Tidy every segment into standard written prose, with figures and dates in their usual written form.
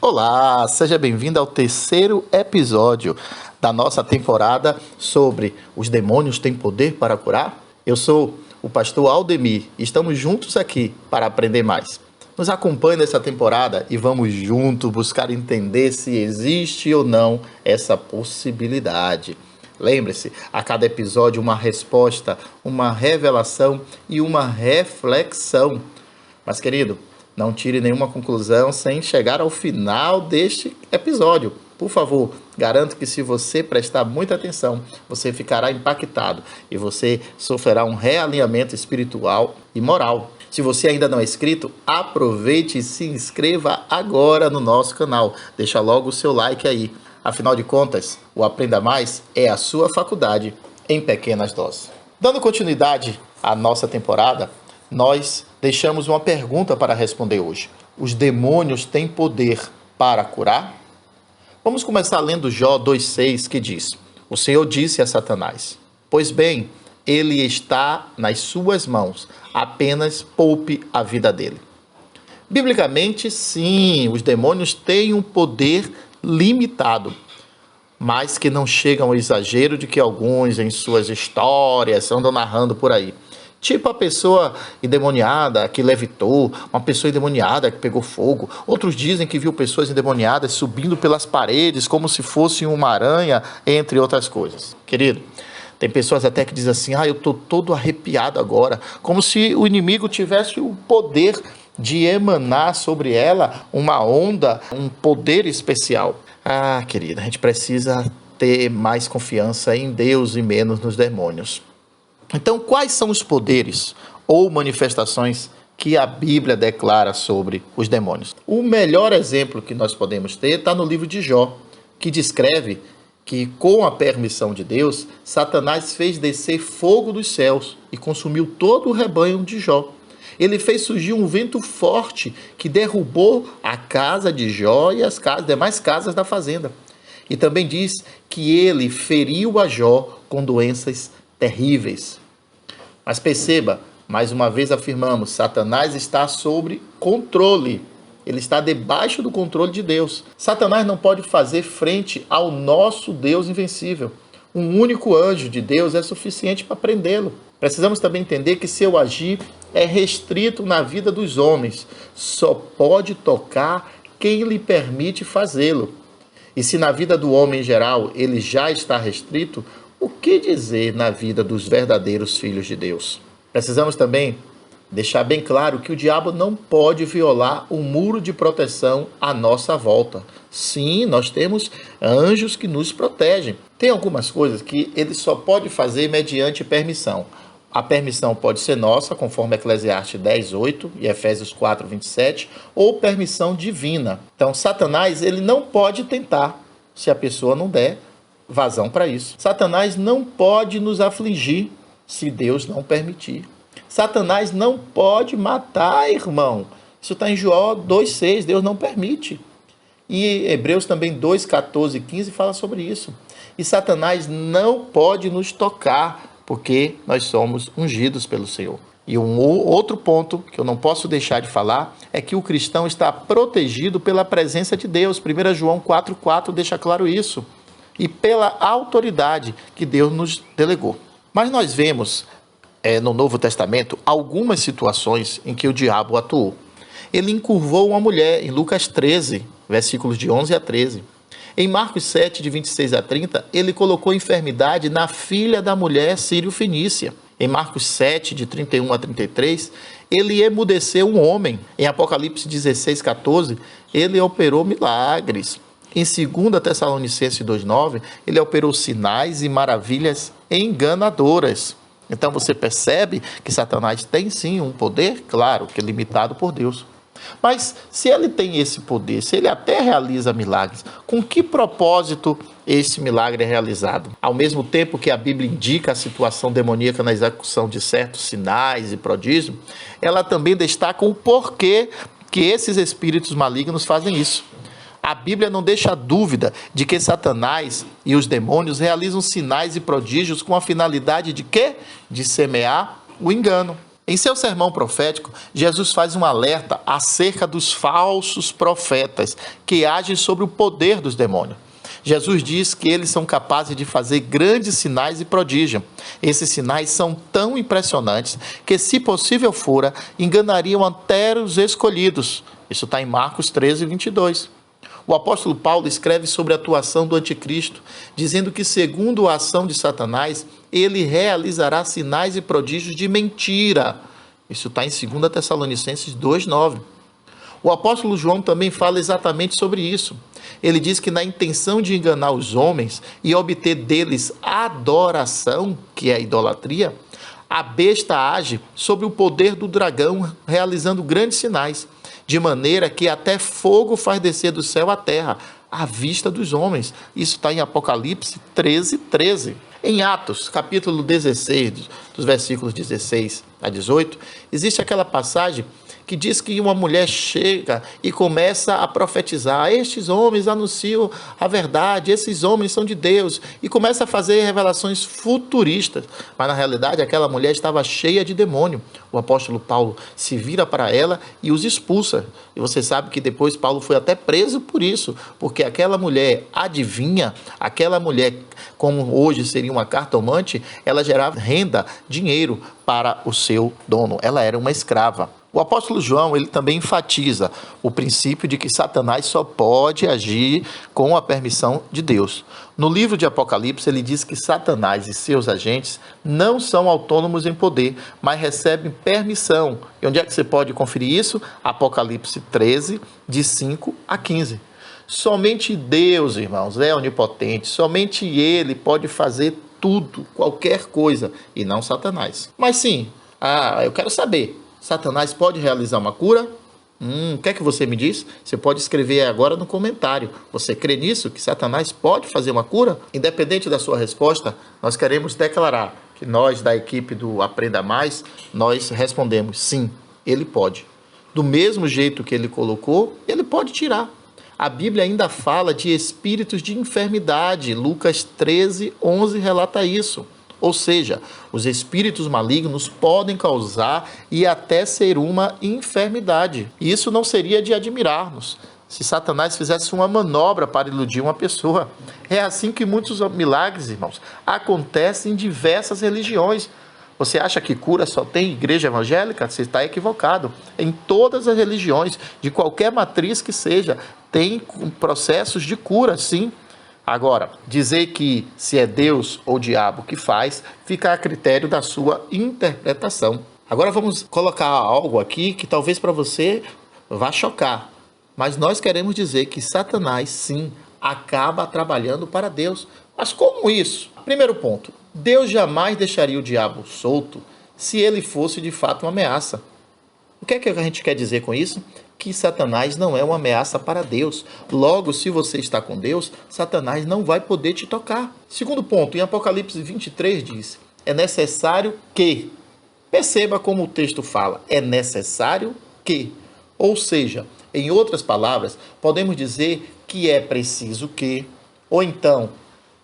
Olá, seja bem-vindo ao terceiro episódio da nossa temporada sobre os demônios têm poder para curar? Eu sou o pastor Aldemir e estamos juntos aqui para aprender mais. Nos acompanhe nessa temporada e vamos juntos buscar entender se existe ou não essa possibilidade. Lembre-se, a cada episódio uma resposta, uma revelação e uma reflexão. Mas, querido, não tire nenhuma conclusão sem chegar ao final deste episódio. Por favor, garanto que se você prestar muita atenção, você ficará impactado e você sofrerá um realinhamento espiritual e moral. Se você ainda não é inscrito, aproveite e se inscreva agora no nosso canal. Deixa logo o seu like aí. Afinal de contas, o Aprenda Mais é a sua faculdade em pequenas doses. Dando continuidade à nossa temporada, nós deixamos uma pergunta para responder hoje. Os demônios têm poder para curar? Vamos começar lendo Jó 2,6, que diz: O Senhor disse a Satanás: Pois bem, ele está nas suas mãos, apenas poupe a vida dele. Biblicamente, sim, os demônios têm um poder limitado, mas que não chegam ao exagero de que alguns em suas histórias andam narrando por aí. Tipo a pessoa endemoniada que levitou, uma pessoa endemoniada que pegou fogo. Outros dizem que viu pessoas endemoniadas subindo pelas paredes como se fosse uma aranha, entre outras coisas. Querido, tem pessoas até que dizem assim: eu estou todo arrepiado agora, como se o inimigo tivesse o poder de emanar sobre ela uma onda, um poder especial. Querida, a gente precisa ter mais confiança em Deus e menos nos demônios. Então, quais são os poderes ou manifestações que a Bíblia declara sobre os demônios? O melhor exemplo que nós podemos ter está no livro de Jó, que descreve que, com a permissão de Deus, Satanás fez descer fogo dos céus e consumiu todo o rebanho de Jó. Ele fez surgir um vento forte que derrubou a casa de Jó e as demais casas da fazenda. E também diz que ele feriu a Jó com doenças terríveis. Mas perceba, mais uma vez afirmamos, Satanás está sob controle. Ele está debaixo do controle de Deus. Satanás não pode fazer frente ao nosso Deus invencível. Um único anjo de Deus é suficiente para prendê-lo. Precisamos também entender que seu agir é restrito na vida dos homens. Só pode tocar quem lhe permite fazê-lo. E se na vida do homem em geral ele já está restrito, o que dizer na vida dos verdadeiros filhos de Deus? Precisamos também deixar bem claro que o diabo não pode violar o muro de proteção à nossa volta. Sim, nós temos anjos que nos protegem. Tem algumas coisas que ele só pode fazer mediante permissão. A permissão pode ser nossa, conforme Eclesiastes 10:8 e Efésios 4:27, ou permissão divina. Então, Satanás ele não pode tentar se a pessoa não der vazão para isso. Satanás não pode nos afligir se Deus não permitir. Satanás não pode matar, irmão. Isso está em Jó 2,6, Deus não permite. E Hebreus também 2:14 e 15 fala sobre isso. E Satanás não pode nos tocar, porque nós somos ungidos pelo Senhor. E um outro ponto que eu não posso deixar de falar é que o cristão está protegido pela presença de Deus. 1 João 4,4 deixa claro isso. E pela autoridade que Deus nos delegou. Mas nós vemos no Novo Testamento algumas situações em que o diabo atuou. Ele encurvou uma mulher em Lucas 13, versículos de 11 a 13. Em Marcos 7, de 26 a 30, ele colocou enfermidade na filha da mulher sírio-fenícia. Em Marcos 7, de 31 a 33, ele emudeceu um homem. Em Apocalipse 16, 14, ele operou milagres. Em 2 Tessalonicenses 2,9, ele operou sinais e maravilhas enganadoras. Então você percebe que Satanás tem sim um poder, claro, que é limitado por Deus. Mas se ele tem esse poder, se ele até realiza milagres, com que propósito esse milagre é realizado? Ao mesmo tempo que a Bíblia indica a situação demoníaca na execução de certos sinais e prodígios, ela também destaca o porquê que esses espíritos malignos fazem isso. A Bíblia não deixa dúvida de que Satanás e os demônios realizam sinais e prodígios com a finalidade de quê? De semear o engano. Em seu sermão profético, Jesus faz um alerta acerca dos falsos profetas que agem sobre o poder dos demônios. Jesus diz que eles são capazes de fazer grandes sinais e prodígios. Esses sinais são tão impressionantes que, se possível fora, enganariam até os escolhidos. Isso está em Marcos 13, 22. O apóstolo Paulo escreve sobre a atuação do anticristo, dizendo que, segundo a ação de Satanás, ele realizará sinais e prodígios de mentira. Isso está em 2 Tessalonicenses 2,9. O apóstolo João também fala exatamente sobre isso. Ele diz que, na intenção de enganar os homens e obter deles adoração, que é a idolatria, a besta age sobre o poder do dragão, realizando grandes sinais, de maneira que até fogo faz descer do céu à terra, à vista dos homens. Isso está em Apocalipse 13, 13. Em Atos, capítulo 16, dos versículos 16 a 18, existe aquela passagem que diz que uma mulher chega e começa a profetizar. Estes homens anunciam a verdade, esses homens são de Deus. E começa a fazer revelações futuristas. Mas na realidade aquela mulher estava cheia de demônio. O apóstolo Paulo se vira para ela e os expulsa. E você sabe que depois Paulo foi até preso por isso. Porque aquela mulher adivinha, aquela mulher, como hoje seria uma cartomante, ela gerava renda, dinheiro para o seu dono. Ela era uma escrava. O apóstolo João, ele também enfatiza o princípio de que Satanás só pode agir com a permissão de Deus. No livro de Apocalipse, ele diz que Satanás e seus agentes não são autônomos em poder, mas recebem permissão. E onde é que você pode conferir isso? Apocalipse 13, de 5 a 15. Somente Deus, irmãos, é onipotente. Somente Ele pode fazer tudo, qualquer coisa, e não Satanás. Mas sim, eu quero saber. Satanás pode realizar uma cura? O que é que você me diz? Você pode escrever agora no comentário. Você crê nisso? Que Satanás pode fazer uma cura? Independente da sua resposta, nós queremos declarar que nós, da equipe do Aprenda Mais, nós respondemos sim, ele pode. Do mesmo jeito que ele colocou, ele pode tirar. A Bíblia ainda fala de espíritos de enfermidade. Lucas 13, 11 relata isso. Ou seja, os espíritos malignos podem causar e até ser uma enfermidade. E isso não seria de admirar-nos se Satanás fizesse uma manobra para iludir uma pessoa. É assim que muitos milagres, irmãos, acontecem em diversas religiões. Você acha que cura só tem igreja evangélica? Você está equivocado. Em todas as religiões, de qualquer matriz que seja, tem processos de cura, sim. Agora, dizer que se é Deus ou diabo que faz, fica a critério da sua interpretação. Agora vamos colocar algo aqui que talvez para você vá chocar. Mas nós queremos dizer que Satanás, sim, acaba trabalhando para Deus. Mas como isso? Primeiro ponto, Deus jamais deixaria o diabo solto se ele fosse de fato uma ameaça. O que é que a gente quer dizer com isso? Que Satanás não é uma ameaça para Deus. Logo, se você está com Deus, Satanás não vai poder te tocar. Segundo ponto, em Apocalipse 23 diz, é necessário que, perceba como o texto fala, é necessário que, ou seja, em outras palavras, podemos dizer que é preciso que, ou então,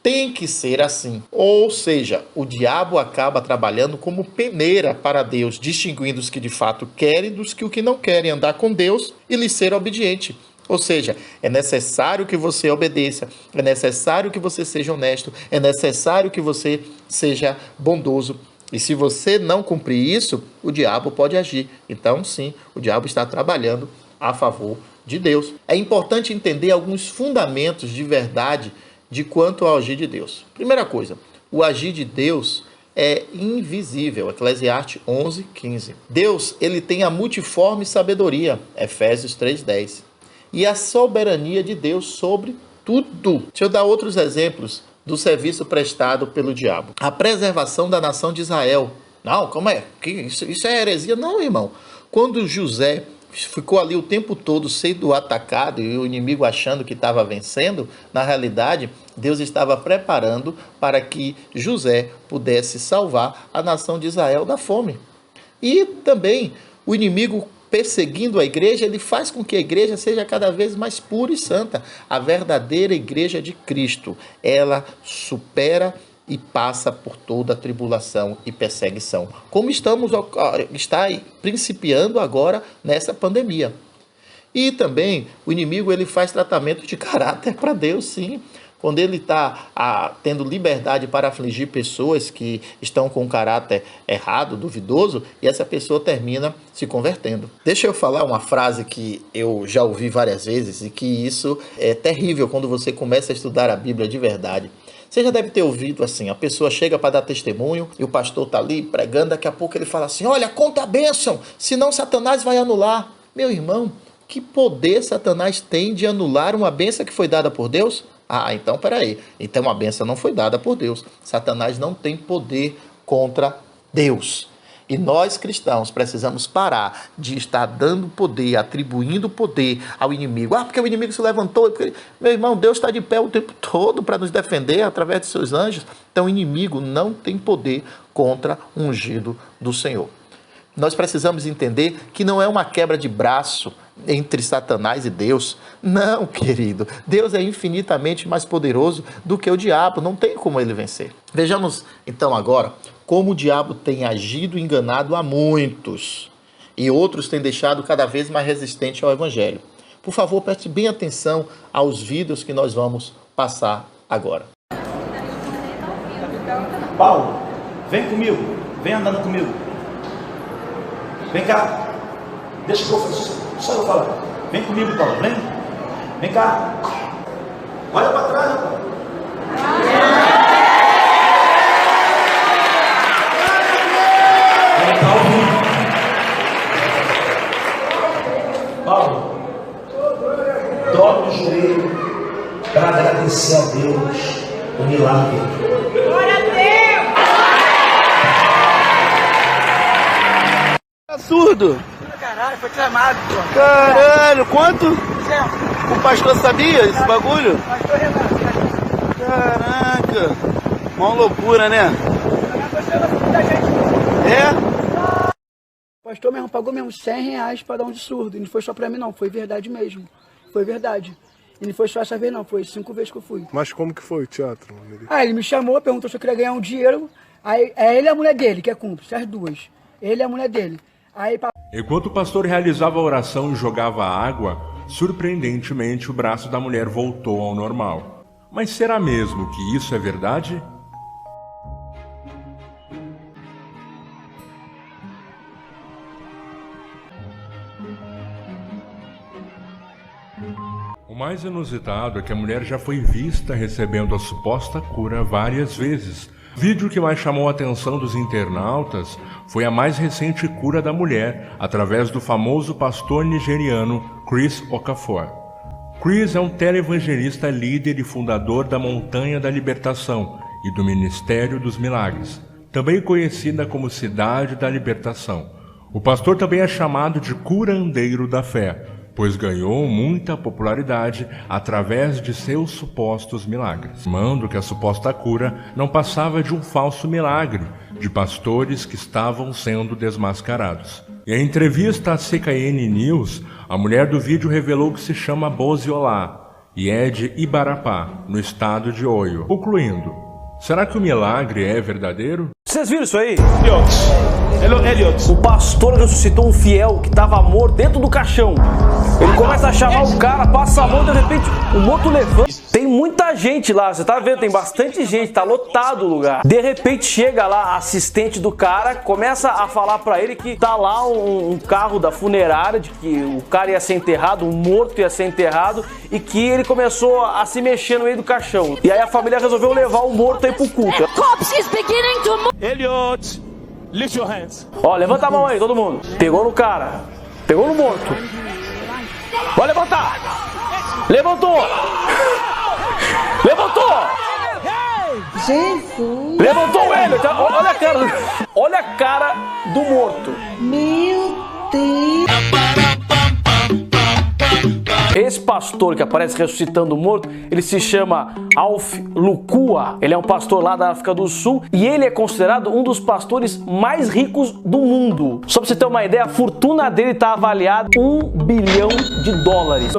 tem que ser assim. Ou seja, o diabo acaba trabalhando como peneira para Deus, distinguindo os que de fato querem dos que o que não querem andar com Deus e lhe ser obediente. Ou seja, é necessário que você obedeça, é necessário que você seja honesto, é necessário que você seja bondoso. E se você não cumprir isso, o diabo pode agir. Então, sim, o diabo está trabalhando a favor de Deus. É importante entender alguns fundamentos de verdade de quanto ao agir de Deus. Primeira coisa, o agir de Deus é invisível. Eclesiastes 11, 15. Deus, ele tem a multiforme sabedoria. Efésios 3, 10. E a soberania de Deus sobre tudo. Deixa eu dar outros exemplos do serviço prestado pelo diabo. A preservação da nação de Israel. Não, como é? Isso é heresia? Não, irmão. Quando José ficou ali o tempo todo sendo atacado e o inimigo achando que estava vencendo, na realidade, Deus estava preparando para que José pudesse salvar a nação de Israel da fome. E também o inimigo perseguindo a igreja, ele faz com que a igreja seja cada vez mais pura e santa. A verdadeira igreja de Cristo, ela supera e passa por toda a tribulação e perseguição, como está principiando agora nessa pandemia. E também o inimigo ele faz tratamento de caráter para Deus, sim. Quando ele está tendo liberdade para afligir pessoas que estão com um caráter errado, duvidoso, e essa pessoa termina se convertendo. Deixa eu falar uma frase que eu já ouvi várias vezes e que isso é terrível quando você começa a estudar a Bíblia de verdade. Você já deve ter ouvido assim, a pessoa chega para dar testemunho e o pastor está ali pregando, daqui a pouco ele fala assim, olha, conta a bênção, senão Satanás vai anular. Meu irmão, que poder Satanás tem de anular uma bênção que foi dada por Deus? Ah, então peraí, então a bênção não foi dada por Deus. Satanás não tem poder contra Deus. E nós cristãos precisamos parar de estar dando poder, atribuindo poder ao inimigo. Ah, porque o inimigo se levantou. Meu irmão, Deus está de pé o tempo todo para nos defender através de seus anjos. Então o inimigo não tem poder contra o ungido do Senhor. Nós precisamos entender que não é uma quebra de braço entre Satanás e Deus. Não, querido. Deus é infinitamente mais poderoso do que o diabo. Não tem como ele vencer. Vejamos, então, agora, como o diabo tem agido e enganado a muitos. E outros têm deixado cada vez mais resistente ao evangelho. Por favor, preste bem atenção aos vídeos que nós vamos passar agora. Paulo, vem comigo. Vem andando comigo. Vem cá, deixa que eu só eu falar. Vem comigo, Paulo, vem. Vem cá. Olha para trás, rapaz. Paulo, dobre o joelho para agradecer a Deus o milagre. Glória a Deus! Surdo? Caralho, foi clamado, pô. Caralho, quanto? Certo. O pastor sabia esse bagulho? Pastor Renato. Caraca, uma loucura, né? É? O pastor mesmo pagou mesmo R$100 para dar um de surdo. E não foi só pra mim não, foi verdade mesmo. Foi verdade. E não foi só essa vez não, foi 5 vezes que eu fui. Mas como que foi o teatro? Ele me chamou, perguntou se eu queria ganhar um dinheiro. Aí é ele e a mulher dele, que é cúmplice, as duas. Ele e a mulher dele. Aí, enquanto o pastor realizava a oração e jogava água, surpreendentemente o braço da mulher voltou ao normal. Mas será mesmo que isso é verdade? O mais inusitado é que a mulher já foi vista recebendo a suposta cura várias vezes. O vídeo que mais chamou a atenção dos internautas foi a mais recente cura da mulher, através do famoso pastor nigeriano Chris Okafor. Chris é um televangelista líder e fundador da Montanha da Libertação e do Ministério dos Milagres, também conhecida como Cidade da Libertação. O pastor também é chamado de curandeiro da fé, pois ganhou muita popularidade através de seus supostos milagres, afirmando que a suposta cura não passava de um falso milagre de pastores que estavam sendo desmascarados. Em entrevista à CKN News, a mulher do vídeo revelou que se chama Boziolá e é de Ibarapá, no estado de Oio, concluindo: será que o milagre é verdadeiro? Vocês viram isso aí? Elliot. O pastor ressuscitou um fiel que estava morto dentro do caixão. Ele começa a chamar o cara, passa a mão, de repente o morto levanta. Tem muita gente lá, você tá vendo? Tem bastante gente, tá lotado o lugar. De repente chega lá a assistente do cara, começa a falar pra ele que tá lá um carro da funerária, de que o cara ia ser enterrado, um morto ia ser enterrado, e que ele começou a se mexer no meio do caixão. E aí a família resolveu levar o morto aí pro culto. Elliot, lift your hands. Ó, levanta a mão aí, todo mundo. Pegou no cara. Pegou no morto. Vai levantar. Levantou. Levantou. Jesus. Levantou ele. Olha a cara. Olha a cara do morto. Meu Deus. Esse pastor que aparece ressuscitando o morto, ele se chama Alf Lukua. Ele é um pastor lá da África do Sul e ele é considerado um dos pastores mais ricos do mundo. Só pra você ter uma ideia, a fortuna dele está avaliada em $1 bilhão.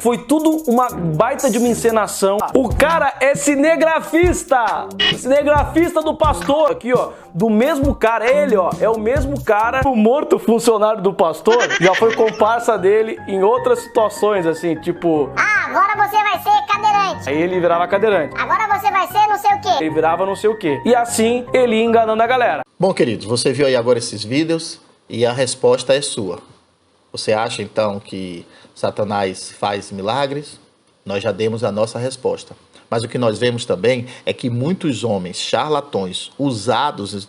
Foi tudo uma baita de uma encenação. O cara é cinegrafista! Cinegrafista do pastor. Aqui, ó, do mesmo cara. Ele, ó, é o mesmo cara. O morto funcionário do pastor já foi comparsa dele em outras situações, assim, tipo... Ah, agora você vai ser cadeirante. Aí ele virava cadeirante. Agora você vai ser não sei o quê. Ele virava não sei o quê. E assim, ele ia enganando a galera. Bom, queridos, você viu aí agora esses vídeos e a resposta é sua. Você acha, então, que Satanás faz milagres? Nós já demos a nossa resposta. Mas o que nós vemos também é que muitos homens charlatões usados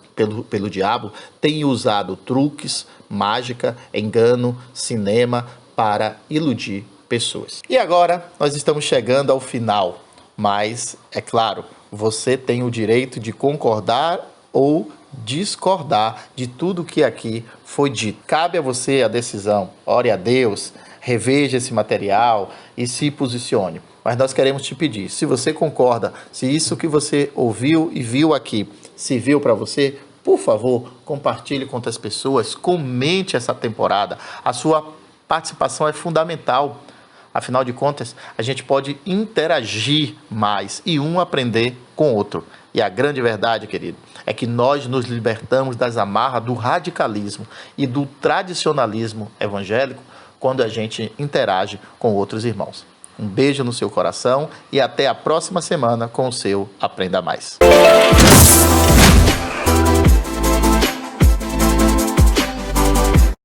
pelo diabo têm usado truques, mágica, engano, cinema para iludir pessoas. E agora nós estamos chegando ao final, mas é claro, você tem o direito de concordar ou discordar de tudo que aqui foi dito. Cabe a você a decisão. Ore a Deus, reveja esse material e se posicione. Mas nós queremos te pedir, se você concorda, se isso que você ouviu e viu aqui serviu para você, por favor, compartilhe com outras pessoas, comente essa temporada. A sua participação é fundamental. Afinal de contas, a gente pode interagir mais e um aprender com o outro. E a grande verdade, querido, é que nós nos libertamos das amarras do radicalismo e do tradicionalismo evangélico quando a gente interage com outros irmãos. Um beijo no seu coração e até a próxima semana com o seu Aprenda Mais.